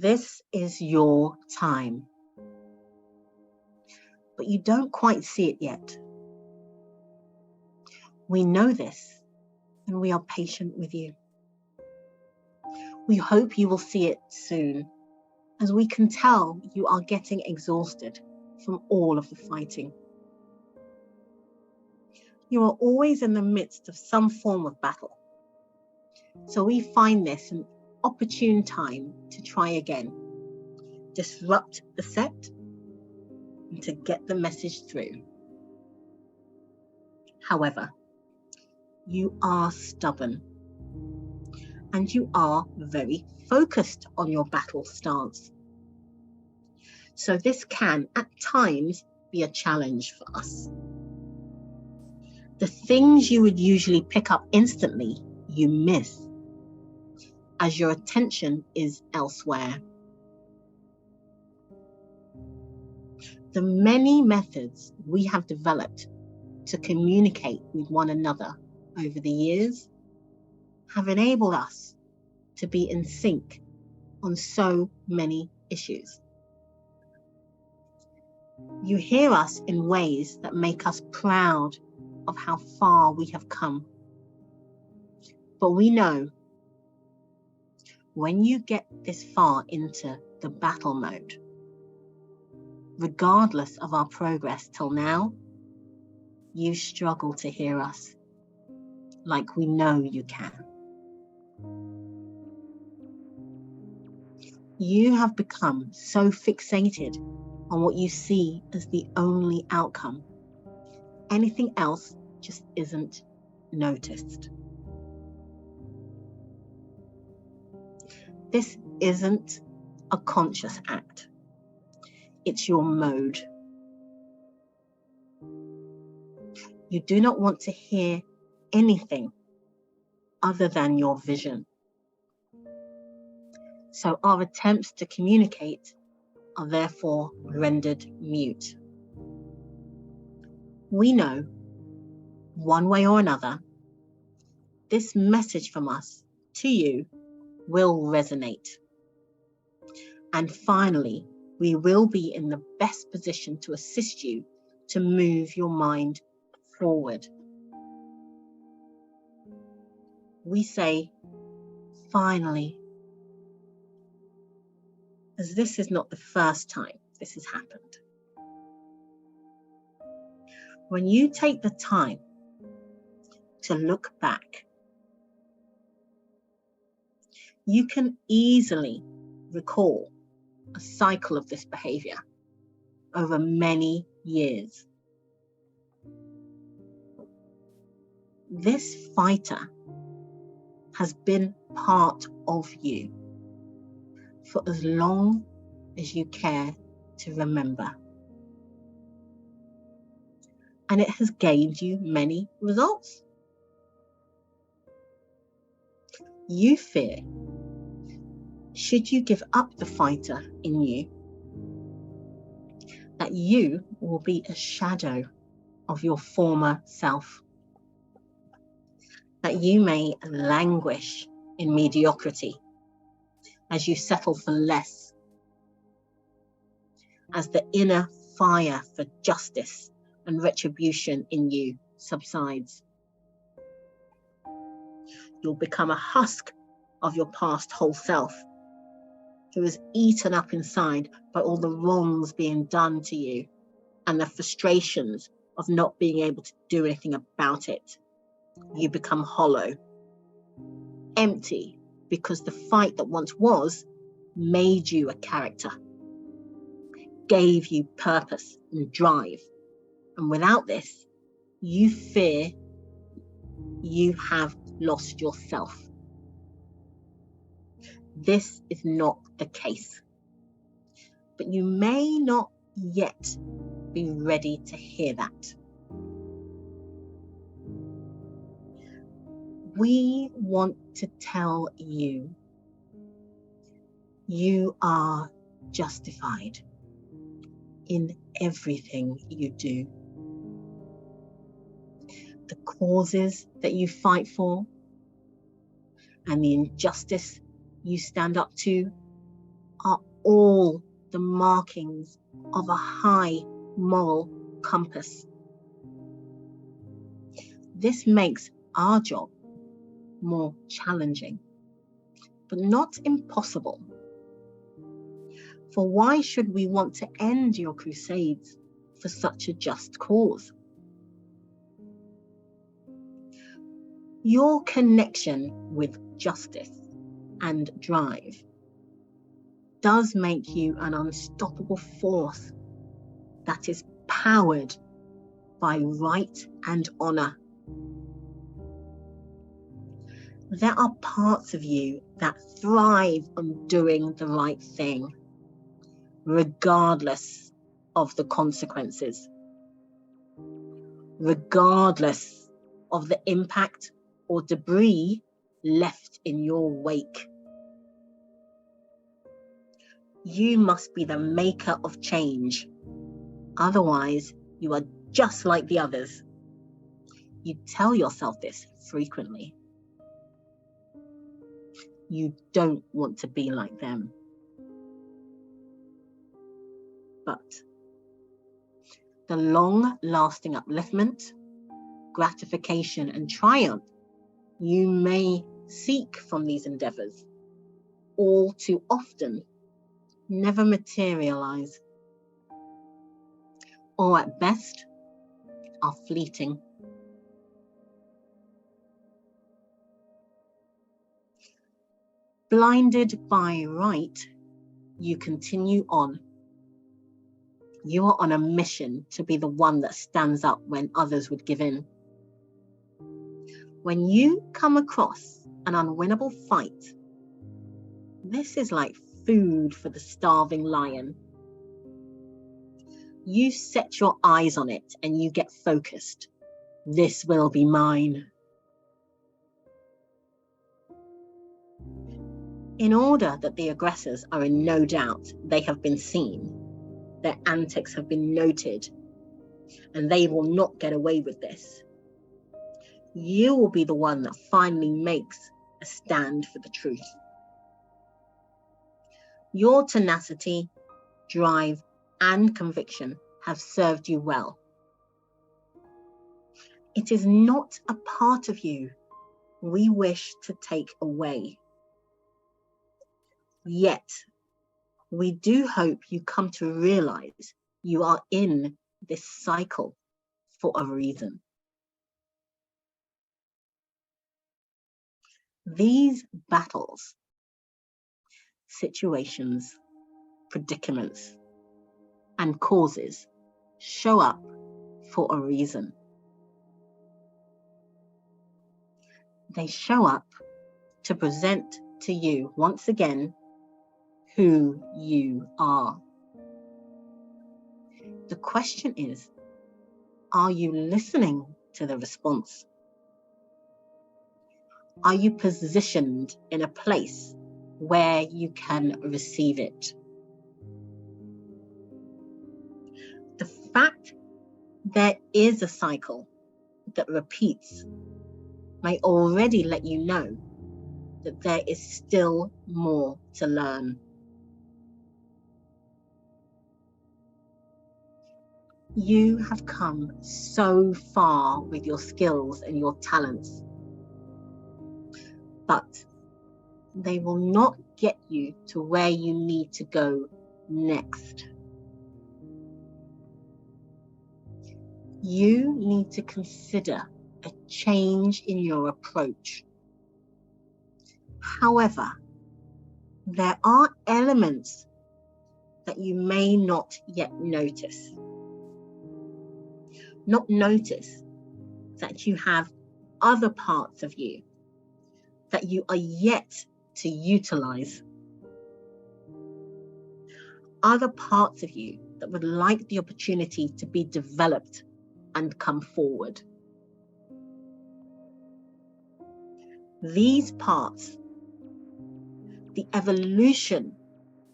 This is your time. But you don't quite see it yet. We know this, and we are patient with you. We hope you will see it soon, as we can tell you are getting exhausted from all of the fighting. You are always in the midst of some form of battle. So we find this an opportune time to try again, disrupt the set, and to get the message through. However, you are stubborn, and you are very focused on your battle stance. So this can, at times, be a challenge for us. The things you would usually pick up instantly, you miss, as your attention is elsewhere. The many methods we have developed to communicate with one another over the years have enabled us to be in sync on so many issues. You hear us in ways that make us proud of how far we have come. But we know when you get this far into the battle mode, regardless of our progress till now, you struggle to hear us like we know you can. You have become so fixated on what you see as the only outcome. Anything else just isn't noticed. This isn't a conscious act. It's your mode. You do not want to hear anything other than your vision. So our attempts to communicate are therefore rendered mute. We know, one way or another, this message from us to you will resonate. And finally, we will be in the best position to assist you to move your mind forward. We say, finally, as this is not the first time this has happened. When you take the time to look back, you can easily recall a cycle of this behavior over many years. This fighter has been part of you for as long as you care to remember. And it has gained you many results. You fear, should you give up the fighter in you, that you will be a shadow of your former self, that you may languish in mediocrity as you settle for less, as the inner fire for justice and retribution in you subsides. You'll become a husk of your past whole self, who is eaten up inside by all the wrongs being done to you and the frustrations of not being able to do anything about it. You become hollow, empty, because the fight that once was made you a character, gave you purpose and drive. And without this, you fear you have lost yourself. This is not the case, but you may not yet be ready to hear that. We want to tell you, you are justified in everything you do. The causes that you fight for and the injustice you stand up to are all the markings of a high moral compass. This makes our job more challenging, but not impossible. For why should we want to end your crusades for such a just cause? Your connection with justice and drive does make you an unstoppable force that is powered by right and honor. There are parts of you that thrive on doing the right thing, regardless of the consequences, regardless of the impact or debris left in your wake. You must be the maker of change. Otherwise, you are just like the others. You tell yourself this frequently. You don't want to be like them. But the long-lasting upliftment, gratification, and triumph you may seek from these endeavors all too often never materialize, or at best are fleeting. Blinded by right, you continue on. You are on a mission to be the one that stands up when others would give in. When you come across an unwinnable fight, this is like food for the starving lion. You set your eyes on it and you get focused. This will be mine. In order that the aggressors are in no doubt, they have been seen, their antics have been noted, and they will not get away with this. You will be the one that finally makes a stand for the truth. Your tenacity, drive, and conviction have served you well. It is not a part of you we wish to take away. Yet, we do hope you come to realize you are in this cycle for a reason. These battles, situations, predicaments, and causes show up for a reason. They show up to present to you once again who you are. The question is, are you listening to the response? Are you positioned in a place where you can receive it? The fact there is a cycle that repeats may already let you know that there is still more to learn. You have come so far with your skills and your talents, but they will not get you to where you need to go next. You need to consider a change in your approach. However, there are elements that you may not yet notice. Not notice that you have other parts of you that you are yet to utilize. Other parts of you that would like the opportunity to be developed and come forward. These parts, the evolution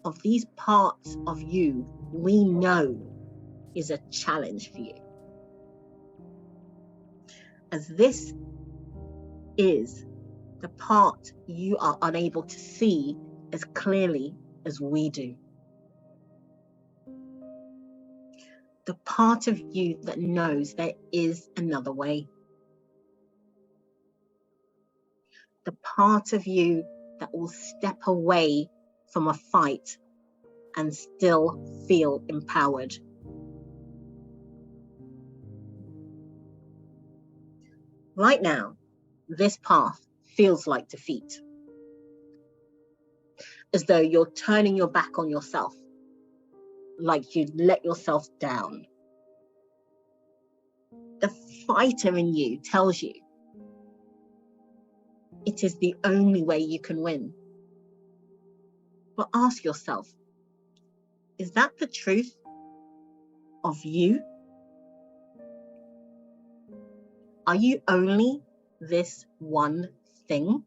of these parts of you, we know is a challenge for you. As this is the part you are unable to see as clearly as we do. The part of you that knows there is another way. The part of you that will step away from a fight and still feel empowered. Right now, this path feels like defeat, as though you're turning your back on yourself, like you'd let yourself down. The fighter in you tells you it is the only way you can win. But ask yourself, is that the truth of you? Are you only this one thing?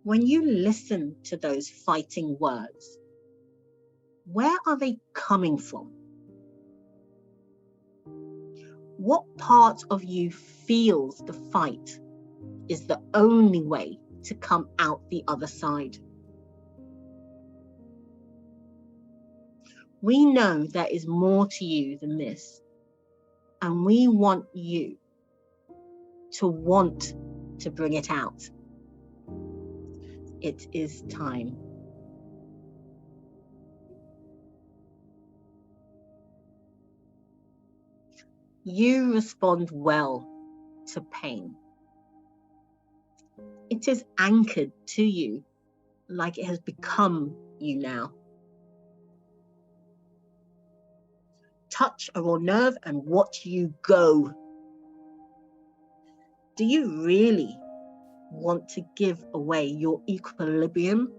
When you listen to those fighting words, where are they coming from? What part of you feels the fight is the only way to come out the other side? We know there is more to you than this, and we want you to want to bring it out. It is time. You respond well to pain. It is anchored to you like it has become you now. Touch a raw nerve and watch you go. Do you really want to give away your equilibrium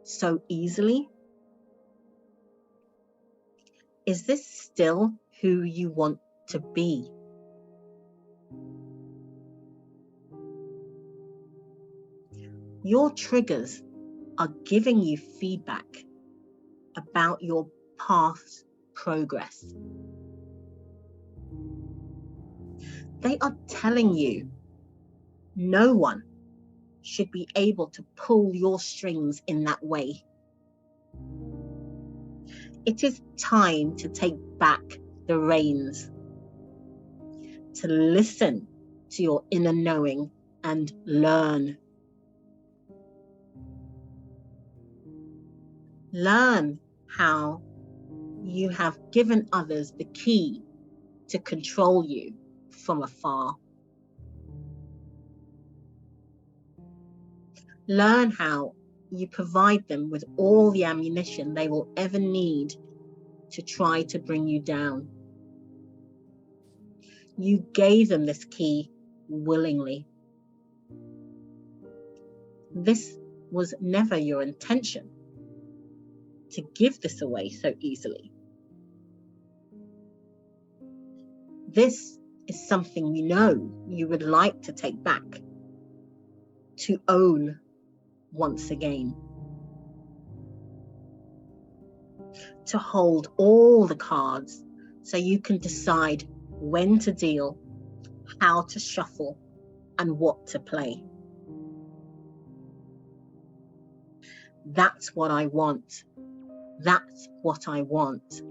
so easily? Is this still who you want to be? Your triggers are giving you feedback about your past progress. They are telling you no one should be able to pull your strings in that way. It is time to take back the reins, to listen to your inner knowing and learn. Learn how you have given others the key to control you from afar. Learn how you provide them with all the ammunition they will ever need to try to bring you down. You gave them this key willingly. This was never your intention to give this away so easily. This is something you know you would like to take back, to own once again, to hold all the cards so you can decide when to deal, how to shuffle, and what to play. That's what I want. That's what I want.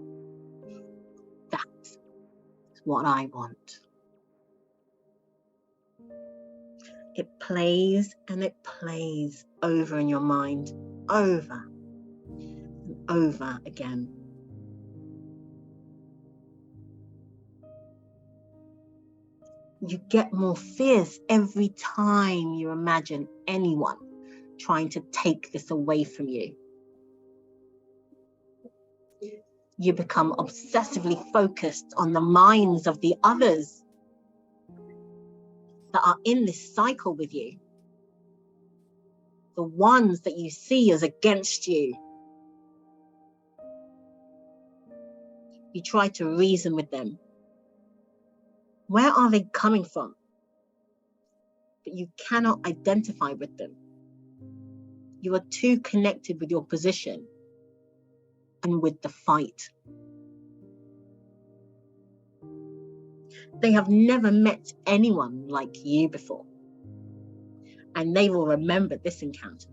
That's what I want. It plays and it plays over in your mind, over and over again. You get more fierce every time you imagine anyone trying to take this away from you. You become obsessively focused on the minds of the others that are in this cycle with you, the ones that you see as against you. You try to reason with them. Where are they coming from? But you cannot identify with them. You are too connected with your position and with the fight. They have never met anyone like you before, and they will remember this encounter.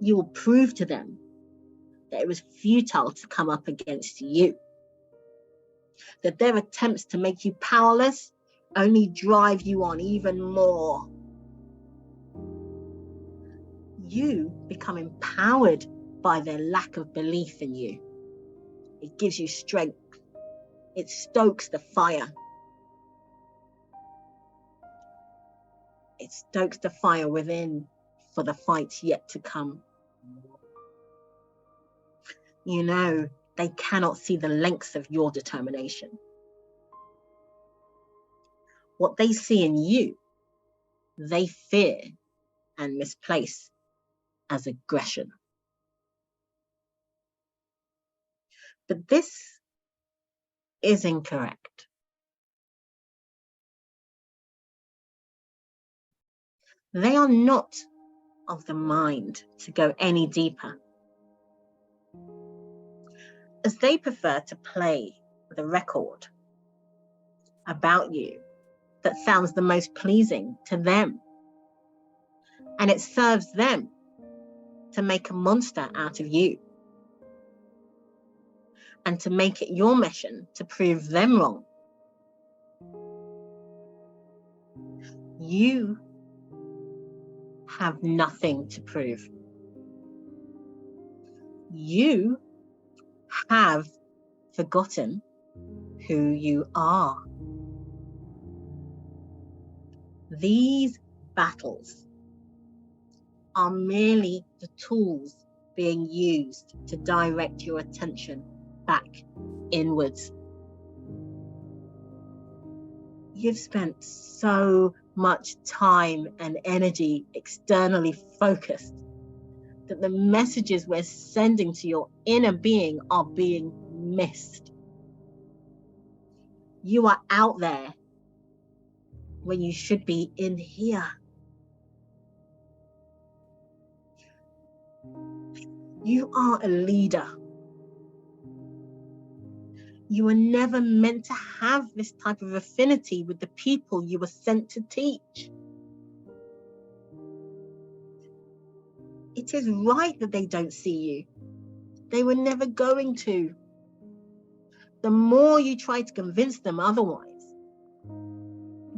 You will prove to them that it was futile to come up against you, that their attempts to make you powerless only drive you on even more. You become empowered by their lack of belief in you. It gives you strength. It stokes the fire. It stokes the fire within for the fights yet to come. You know, they cannot see the lengths of your determination. What they see in you, they fear and misplace as aggression. But this is incorrect. They are not of the mind to go any deeper, as they prefer to play the record about you that sounds the most pleasing to them. And it serves them to make a monster out of you and to make it your mission to prove them wrong. You have nothing to prove. You have forgotten who you are. These battles are merely the tools being used to direct your attention back inwards. You've spent so much time and energy externally focused that the messages we're sending to your inner being are being missed. You are out there when you should be in here. You are a leader. You were never meant to have this type of affinity with the people you were sent to teach. It is right that they don't see you. They were never going to. The more you try to convince them otherwise,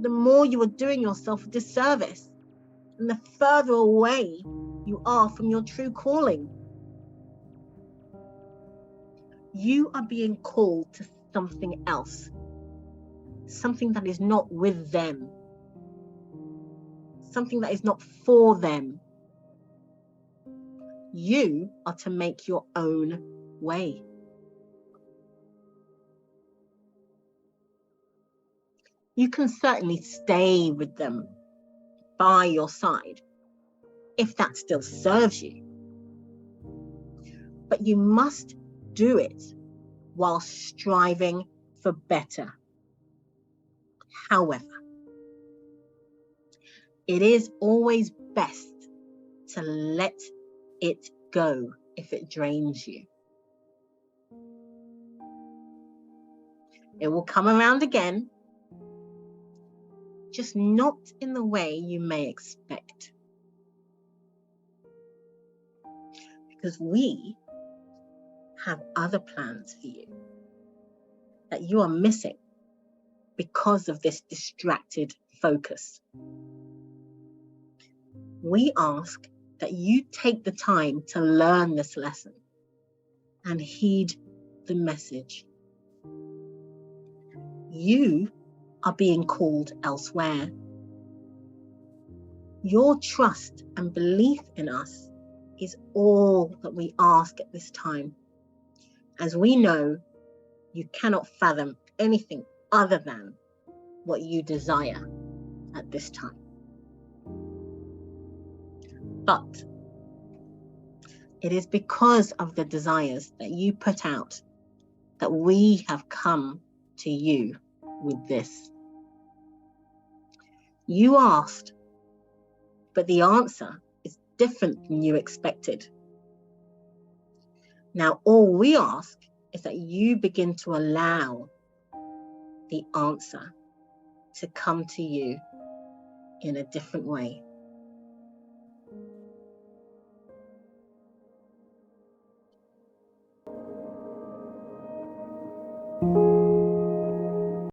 the more you are doing yourself a disservice, and the further away you are from your true calling. You are being called to something else, something that is not with them, something that is not for them. You are to make your own way. You can certainly stay with them by your side if that still serves you, but you must do it while striving for better. However, it is always best to let it go if it drains you. It will come around again, just not in the way you may expect. Because we have other plans for you that you are missing because of this distracted focus. We ask that you take the time to learn this lesson and heed the message. You are being called elsewhere. Your trust and belief in us is all that we ask at this time, as we know you cannot fathom anything other than what you desire at this time. But it is because of the desires that you put out that we have come to you with this. You asked, but the answer is different than you expected. Now, all we ask is that you begin to allow the answer to come to you in a different way.